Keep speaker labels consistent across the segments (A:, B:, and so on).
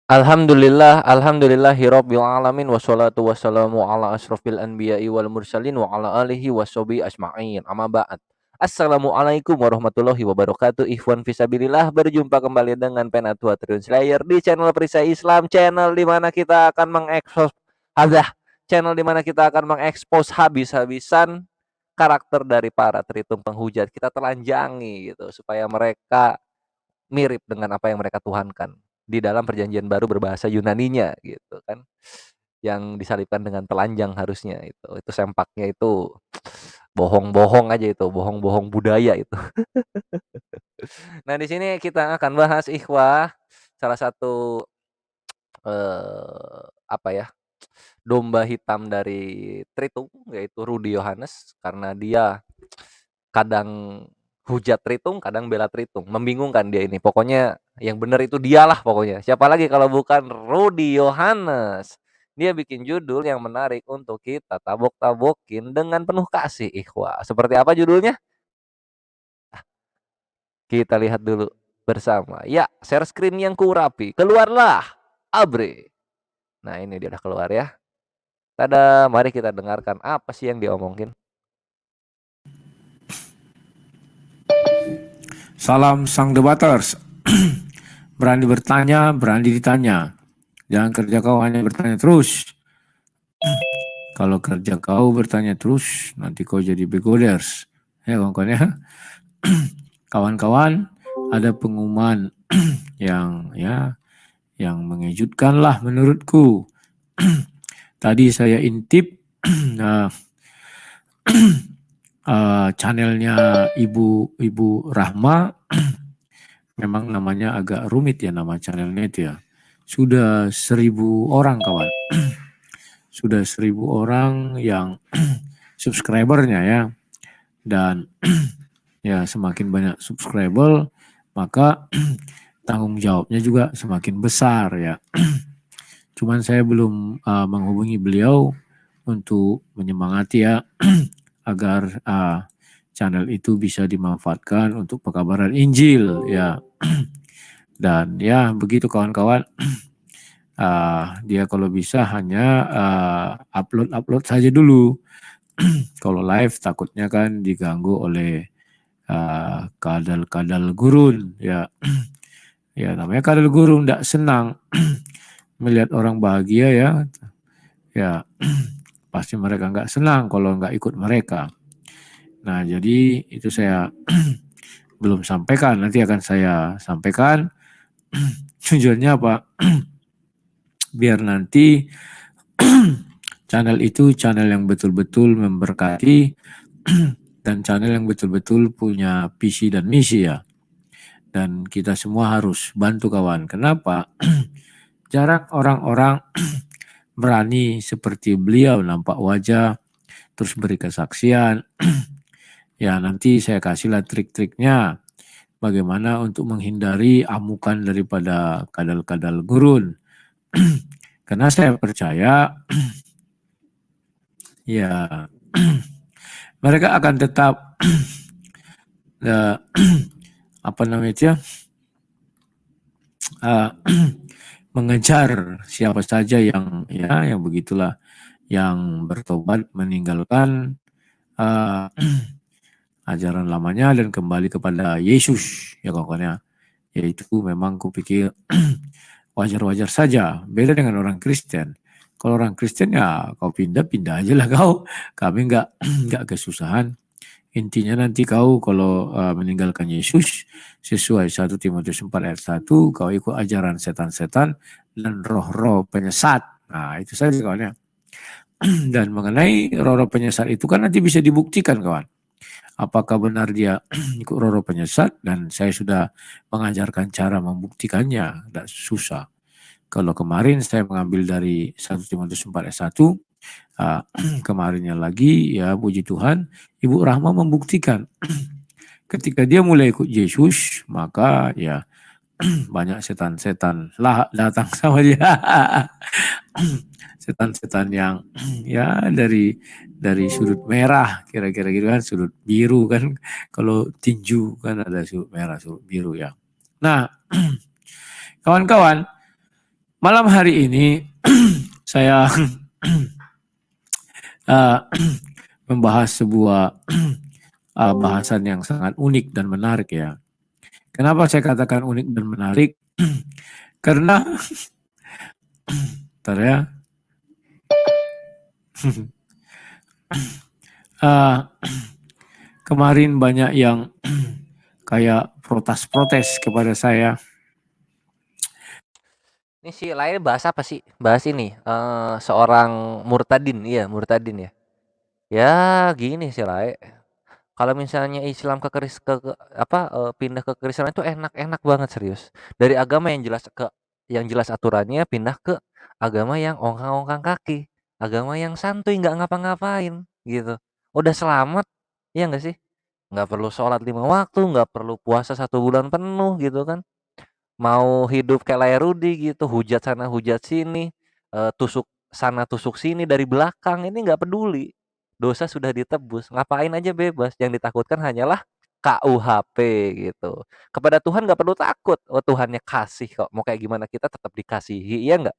A: Alhamdulillahirabbil alamin wassalatu wassalamu ala asrofil anbiya'i wal mursalin wa ala alihi washabihi ajma'in. Amma ba'd. Assalamualaikum warahmatullahi wabarakatuh. Ikhwan fisabilillah, berjumpa kembali dengan Penatua Triun Slayer di channel Perisai Islam, channel di mana kita akan mengekspos habis-habisan karakter dari para tritum penghujat. Kita telanjangi gitu supaya mereka mirip dengan apa yang mereka tuhankan di dalam perjanjian baru berbahasa Yunaninya gitu kan, yang disalibkan dengan telanjang harusnya itu sempaknya itu bohong-bohong aja, itu bohong-bohong budaya itu. Nah, di sini kita akan bahas ikhwah salah satu apa ya, domba hitam dari Tritung, yaitu Rudy Yohanes, karena dia kadang hujat Tritung, kadang bela Tritung. Membingungkan dia ini. Pokoknya yang benar itu dialah pokoknya. Siapa lagi kalau bukan Rudy Yohanes. Dia bikin judul yang menarik untuk kita tabok-tabokin dengan penuh kasih, ikhwah. Seperti apa judulnya? Kita lihat dulu bersama. Ya, share screen yang kurapi. Keluarlah, Abre. Nah, ini dia udah keluar ya. Tada, mari kita dengarkan apa sih yang diomongin.
B: Salam sang debaters. Berani bertanya, berani ditanya. Jangan kerja kau hanya bertanya terus. Kalau kerja kau bertanya terus, nanti kau jadi begoders. Ya kawan-kawan ya. Kawan-kawan, ada pengumuman yang mengejutkan lah menurutku. Tadi saya intip channelnya Ibu Rahma. Memang namanya agak rumit ya nama channelnya itu ya. Sudah 1.000 orang kawan. Sudah 1.000 orang yang subscribernya ya. Dan ya semakin banyak subscriber maka tanggung jawabnya juga semakin besar ya. Cuman saya belum menghubungi beliau untuk menyemangati ya agar channel itu bisa dimanfaatkan untuk pekabaran Injil ya. Dan ya begitu kawan-kawan. Dia kalau bisa hanya upload saja dulu. Kalau live takutnya kan diganggu oleh kadal gurun ya. Ya namanya kadal gurun tidak senang melihat orang bahagia ya. Ya pasti mereka nggak senang kalau nggak ikut mereka. Nah jadi itu saya belum sampaikan, nanti akan saya sampaikan. Tujuannya apa? Biar nanti channel itu channel yang betul-betul memberkati dan channel yang betul-betul punya visi dan misi ya. Dan kita semua harus bantu kawan. Kenapa? Jarang orang-orang berani seperti beliau nampak wajah terus beri kesaksian. Ya nanti saya kasihlah trik-triknya bagaimana untuk menghindari amukan daripada kadal-kadal gurun. Karena saya percaya ya mereka akan tetap apa namanya itu ya, mengejar siapa saja yang yang begitulah, yang bertobat meninggalkan ajaran lamanya dan kembali kepada Yesus ya kawan ya. Yaitu memang kupikir wajar-wajar saja, beda dengan orang Kristen. Kalau orang Kristen ya kau pindah-pindah aja lah kau, kami nggak kesusahan. Intinya nanti kau kalau meninggalkan Yesus sesuai 1 Timotius 4 ayat 1, kau ikut ajaran setan-setan dan roh-roh penyesat. Nah itu saja kawan ya. Dan mengenai roh-roh penyesat itu kan nanti bisa dibuktikan kawan. Apakah benar dia ikut roh-roh penyesat, dan saya sudah mengajarkan cara membuktikannya, tidak susah. Kalau kemarin saya mengambil dari 1 Timotius 4 ayat 1, kemarinnya lagi ya puji Tuhan, Ibu Rahma membuktikan ketika dia mulai ikut Yesus, maka ya banyak setan-setan lah datang sama dia. Setan-setan yang ya dari sudut merah kira-kira gitu kan, sudut biru kan, kalau tinju kan ada sudut merah, sudut biru ya. Nah, kawan-kawan, malam hari ini saya membahas sebuah bahasan yang sangat unik dan menarik ya. Kenapa saya katakan unik dan menarik? Karena bentar ya. Kemarin banyak yang kayak protes-protes kepada saya.
A: Ini si lain bahas apa sih? Bahas ini seorang murtadin, iya murtadin ya. Ya gini sih Lai. Kalau misalnya Islam pindah ke Kristen itu enak-enak banget serius. Dari agama yang jelas aturannya pindah ke agama yang ongkang-ongkang kaki, agama yang santuy nggak ngapa-ngapain gitu. Udah selamat, ya nggak sih? Nggak perlu sholat 5 waktu, nggak perlu puasa 1 bulan penuh gitu kan. Mau hidup kayak layar Rudi gitu, hujat sana hujat sini, tusuk sana tusuk sini dari belakang, ini nggak peduli. Dosa sudah ditebus, ngapain aja bebas, yang ditakutkan hanyalah KUHP gitu. Kepada Tuhan nggak perlu takut, oh Tuhannya kasih kok, mau kayak gimana kita tetap dikasihi, iya nggak?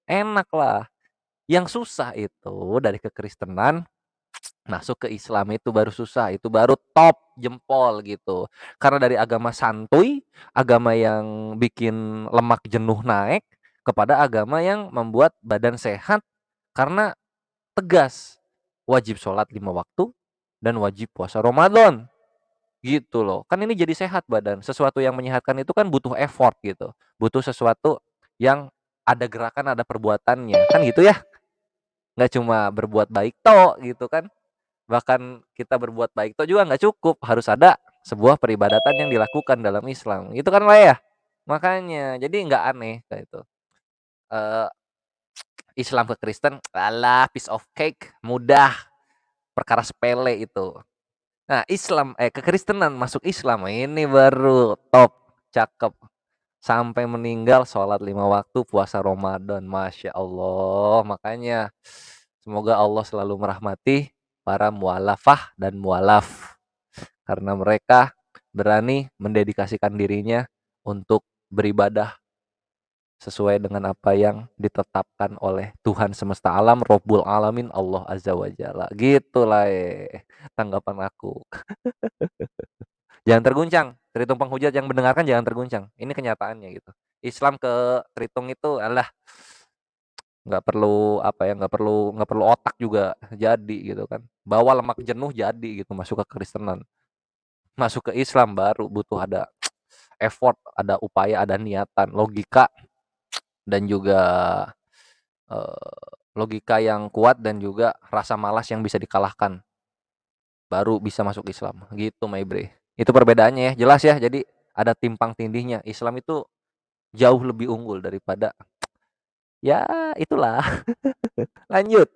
A: Enak lah. Yang susah itu dari kekristenan masuk ke Islam itu baru susah, itu baru top jempol gitu. Karena dari agama santuy, agama yang bikin lemak jenuh naik, kepada agama yang membuat badan sehat karena tegas. Wajib sholat 5 waktu dan wajib puasa Ramadan. Gitu loh. Kan ini jadi sehat badan. Sesuatu yang menyehatkan itu kan butuh effort gitu. Butuh sesuatu yang ada gerakan, ada perbuatannya. Kan gitu ya. Nggak cuma berbuat baik toh gitu kan. Bahkan kita berbuat baik itu juga nggak cukup, harus ada sebuah peribadatan yang dilakukan dalam Islam. Itu kan lah ya. Makanya jadi nggak aneh kayak itu. Eh, Islam ke Kristen, alah piece of cake, mudah, perkara sepele itu. Nah, kekristenan masuk Islam ini baru top, cakep. Sampai meninggal sholat 5 waktu, puasa Ramadan, masya Allah. Makanya semoga Allah selalu merahmati para mualafah dan mualaf karena mereka berani mendedikasikan dirinya untuk beribadah sesuai dengan apa yang ditetapkan oleh Tuhan semesta alam, Rabbul Alamin, Allah Azza wa Jalla. Gitulah tanggapan aku. Jangan terguncang, Tritung penghujat yang mendengarkan jangan terguncang. Ini kenyataannya gitu. Islam ke Tritung itu adalah nggak perlu otak juga jadi gitu kan. Bawa lemak jenuh jadi gitu masuk ke Kristenan. Masuk ke Islam baru butuh ada effort, ada upaya, ada niatan, logika dan juga logika yang kuat dan juga rasa malas yang bisa dikalahkan. Baru bisa masuk Islam. Gitu, my bre. Itu perbedaannya ya, jelas ya. Jadi ada timpang tindihnya. Islam itu jauh lebih unggul daripada ya itulah. Lanjut.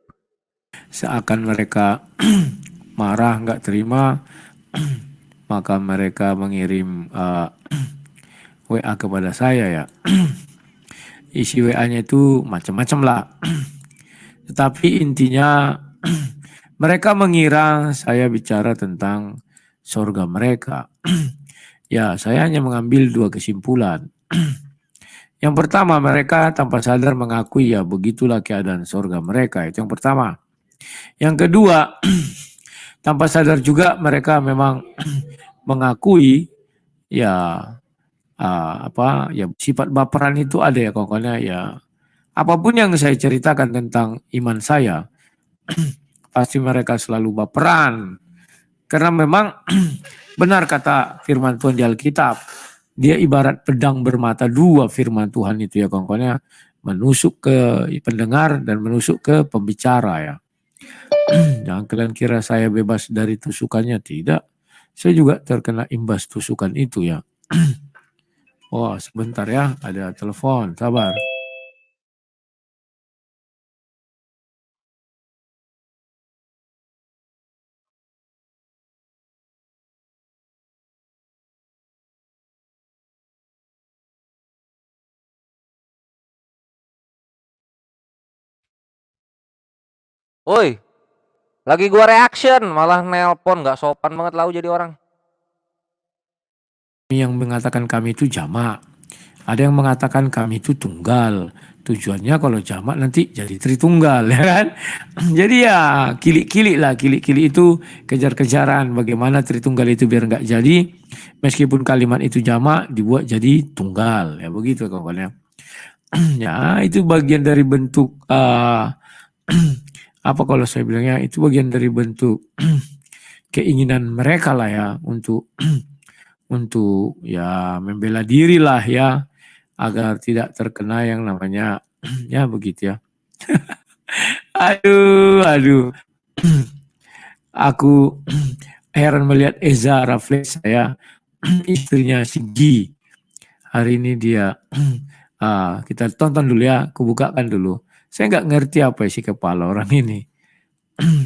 B: Seakan mereka marah, nggak terima, maka mereka mengirim WA kepada saya ya. Isi WA-nya itu macam-macam lah. Tetapi intinya mereka mengira saya bicara tentang surga mereka. Ya, saya hanya mengambil dua kesimpulan. Yang pertama, mereka tanpa sadar mengakui ya begitulah keadaan surga mereka. Itu yang pertama. Yang kedua, tanpa sadar juga mereka memang mengakui ya sifat baperan itu ada ya pokoknya ya. Apapun yang saya ceritakan tentang iman saya, pasti mereka selalu baperan. Karena memang benar kata firman Tuhan di Alkitab, dia ibarat pedang bermata dua firman Tuhan itu ya pokoknya menusuk ke pendengar dan menusuk ke pembicara ya. Jangan kalian kira saya bebas dari tusukannya, tidak. Saya juga terkena imbas tusukan itu ya. Wah, sebentar ya, ada telepon, sabar.
A: Woi, lagi gua reaction malah nelpon, nggak sopan banget lau jadi orang.
B: Yang mengatakan kami itu jamak. Ada yang mengatakan kami itu tunggal. Tujuannya kalau jamak nanti jadi Tritunggal, ya kan? Jadi ya kilik-kilik lah, kilik-kilik itu kejar-kejaran bagaimana Tritunggal itu biar nggak jadi. Meskipun kalimat itu jamak dibuat jadi tunggal, ya begitu kawan-kawan ya. Ya itu bagian dari bentuk apa kalau saya bilangnya itu bagian dari bentuk keinginan mereka lah ya untuk untuk ya membela diri lah ya agar tidak terkena yang namanya ya begitu ya. Aduh. Aku heran melihat Eza Raflex saya istrinya si Gi. Hari ini dia kita tonton dulu ya, aku bukakan dulu. Saya nggak ngerti apa isi kepala orang ini.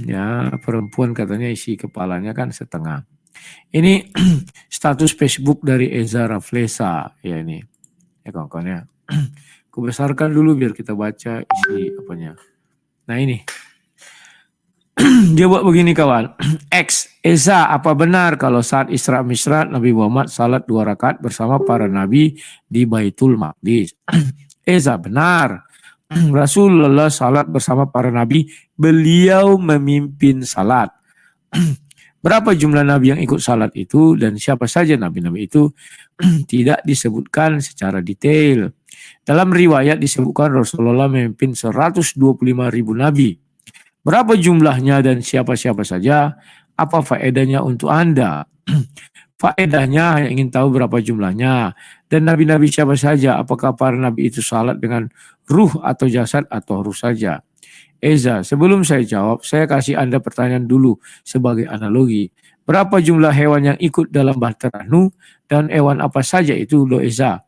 B: Ya perempuan katanya isi kepalanya kan setengah. Ini status Facebook dari Eza Raflesa ya ini. Ya kawan-kawan ya. Aku besarkan dulu biar kita baca isi apanya. Nah ini. Dia buat begini kawan. X. Eza, apa benar kalau saat Isra Mi'raj Nabi Muhammad salat 2 rakaat bersama para nabi di Baitul Maqdis? Eza, benar. Rasulullah salat bersama para nabi, beliau memimpin salat. Berapa jumlah nabi yang ikut salat itu dan siapa saja nabi-nabi itu tidak disebutkan secara detail. Dalam riwayat disebutkan Rasulullah memimpin 125.000 nabi. Berapa jumlahnya dan siapa-siapa saja? Apa faedahnya untuk Anda? Faedahnya hanya ingin tahu berapa jumlahnya. Dan nabi-nabi siapa saja? Apakah para nabi itu salat dengan ruh atau jasad atau ruh saja? Eza, sebelum saya jawab, saya kasih Anda pertanyaan dulu sebagai analogi. Berapa jumlah hewan yang ikut dalam Bahtera Nuh dan hewan apa saja itu, Lo Eza?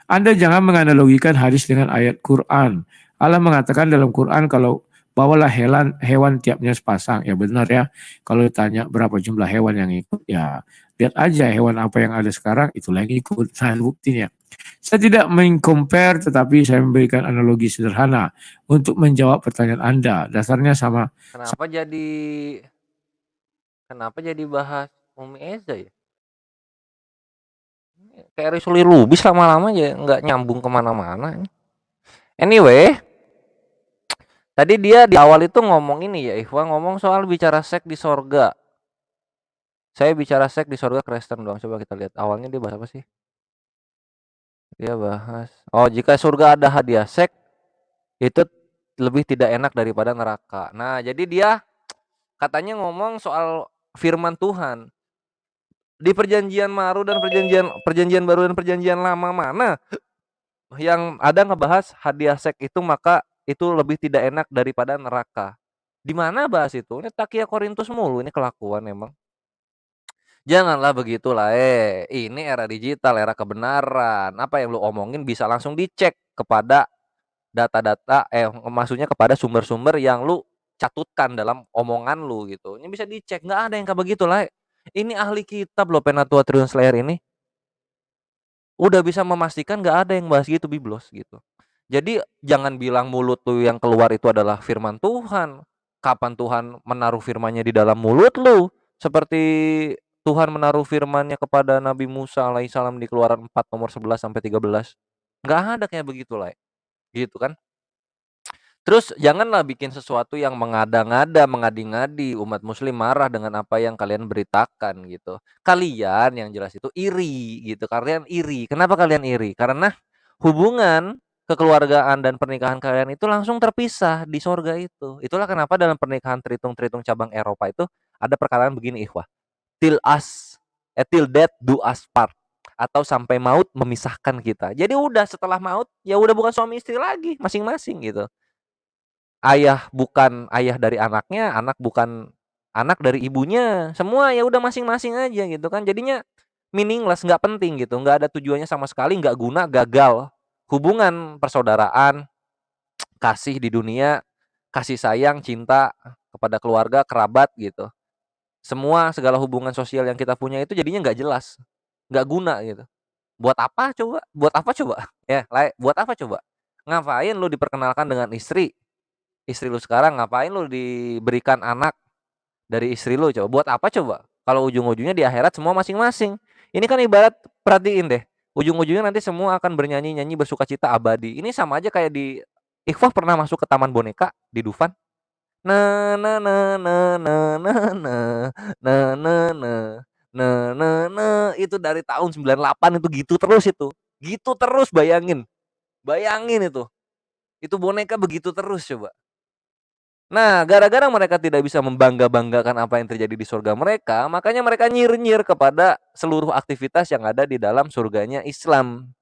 B: Anda jangan menganalogikan hadis dengan ayat Quran. Allah mengatakan dalam Quran kalau bawalah hewan tiapnya sepasang. Ya benar ya. Kalau ditanya berapa jumlah hewan yang ikut, ya lihat aja hewan apa yang ada sekarang, itulah yang ikut. Nah, buktinya. Saya tidak meng-compare, tetapi saya memberikan analogi sederhana untuk menjawab pertanyaan Anda. Dasarnya sama.
A: Kenapa jadi bahas Umi Eza ya? Kayak Risuli Lubis lama-lama aja nggak nyambung kemana-mana. Anyway, tadi dia di awal itu ngomong ini ya, Ikhwan ngomong soal bicara seks di sorga. Saya bicara seks di sorga Kristen doang. Coba kita lihat awalnya dia bahas apa sih? Dia bahas, oh jika surga ada hadiah seks itu lebih tidak enak daripada neraka. Nah jadi dia katanya ngomong soal firman Tuhan di perjanjian baru dan perjanjian baru dan perjanjian lama mana yang ada ngebahas hadiah seks itu maka itu lebih tidak enak daripada neraka. Di mana bahas itu? Ini Takia Korintus mulu ini kelakuan emang. Janganlah begitulah, ini era digital, era kebenaran. Apa yang lu omongin bisa langsung dicek kepada data-data, maksudnya kepada sumber-sumber yang lu catutkan dalam omongan lu gitu. Ini bisa dicek, nggak ada yang kayak begitu lah. Ini ahli kitab loh, Penatua Triun Slayer ini. Udah bisa memastikan nggak ada yang bahas gitu biblos gitu. Jadi jangan bilang mulut lu yang keluar itu adalah firman Tuhan. Kapan Tuhan menaruh firman-Nya di dalam mulut lu? Seperti Tuhan menaruh firman-Nya kepada Nabi Musa alaihissalam di Keluaran 4 nomor 11 sampai 13. Nggak ada kayak begitu lah. Gitu kan. Terus janganlah bikin sesuatu yang mengada-ngada, mengadi-ngadi, umat muslim marah dengan apa yang kalian beritakan gitu. Kalian yang jelas itu iri gitu. Kalian iri. Kenapa kalian iri? Karena hubungan kekeluargaan dan pernikahan kalian itu langsung terpisah di sorga itu. Itulah kenapa dalam pernikahan Tritung cabang Eropa itu ada perkataan begini, ikhwah. Till death do us part, atau sampai maut memisahkan kita. Jadi udah setelah maut ya udah bukan suami istri lagi masing-masing gitu. Ayah bukan ayah dari anaknya, anak bukan anak dari ibunya. Semua ya udah masing-masing aja gitu kan. Jadinya meaningless, nggak penting gitu, nggak ada tujuannya sama sekali, nggak guna, gagal. Hubungan persaudaraan, kasih di dunia, kasih sayang, cinta kepada keluarga, kerabat gitu. Semua segala hubungan sosial yang kita punya itu jadinya nggak jelas, nggak guna gitu. Buat apa coba? Buat apa coba? Ya, buat apa coba? Ngapain lu diperkenalkan dengan istri lu sekarang? Ngapain lu diberikan anak dari istri lu? Coba buat apa coba? Kalau ujung-ujungnya di akhirat semua masing-masing. Ini kan ibarat, perhatiin deh, Ujung-ujungnya nanti semua akan bernyanyi-nyanyi bersukacita abadi. Ini sama aja kayak di Ikhwah pernah masuk ke taman boneka di Dufan? Na na na na na na na na na na na na na itu dari tahun 98 itu gitu terus itu. Gitu terus bayangin. Bayangin itu. Itu boneka begitu terus coba. Nah, gara-gara mereka tidak bisa membangga-banggakan apa yang terjadi di surga mereka, makanya mereka nyir-nyir kepada seluruh aktivitas yang ada di dalam surganya Islam.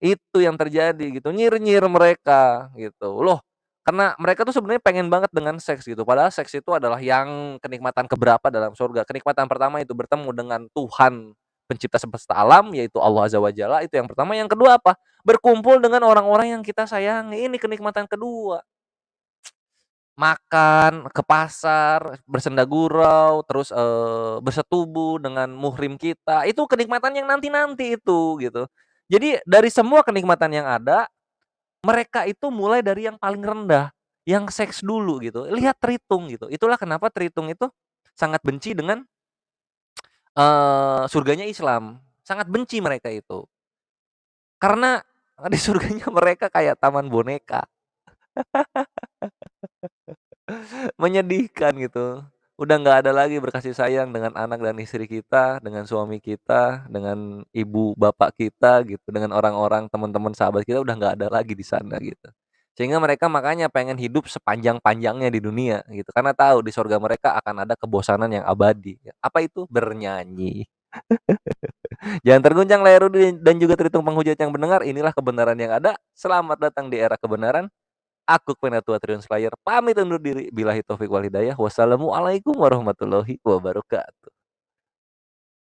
A: Itu yang terjadi gitu, nyir-nyir mereka gitu. Loh, karena mereka tuh sebenarnya pengen banget dengan seks gitu, padahal seks itu adalah yang kenikmatan keberapa dalam surga. Kenikmatan pertama itu bertemu dengan Tuhan pencipta semesta alam, yaitu Allah Azza wa Jalla, itu yang pertama. Yang kedua apa? Berkumpul dengan orang-orang yang kita sayangi, ini kenikmatan kedua. Makan, ke pasar, bersenda gurau, terus, bersetubuh dengan muhrim kita, itu kenikmatan yang nanti-nanti itu, gitu. Jadi dari semua kenikmatan yang ada, mereka itu mulai dari yang paling rendah, yang seks dulu gitu. Lihat Tritung gitu, itulah kenapa Tritung itu sangat benci dengan, surganya Islam, sangat benci mereka itu. Karena di surganya mereka kayak taman boneka. Menyedihkan gitu. Udah nggak ada lagi berkasih sayang dengan anak dan istri kita, dengan suami kita, dengan ibu bapak kita gitu, dengan orang-orang, teman-teman, sahabat kita udah nggak ada lagi di sana gitu. Sehingga mereka makanya pengen hidup sepanjang-panjangnya di dunia gitu, karena tahu di surga mereka akan ada kebosanan yang abadi. Apa itu? Bernyanyi. Jangan terguncang layar dan juga terhitung penghujat yang mendengar, inilah kebenaran yang ada. Selamat datang di era kebenaran. Aku Penatua Triun Slayer pamit undur diri. Billahi taufik wal hidayah. Wassalamualaikum warahmatullahi wabarakatuh.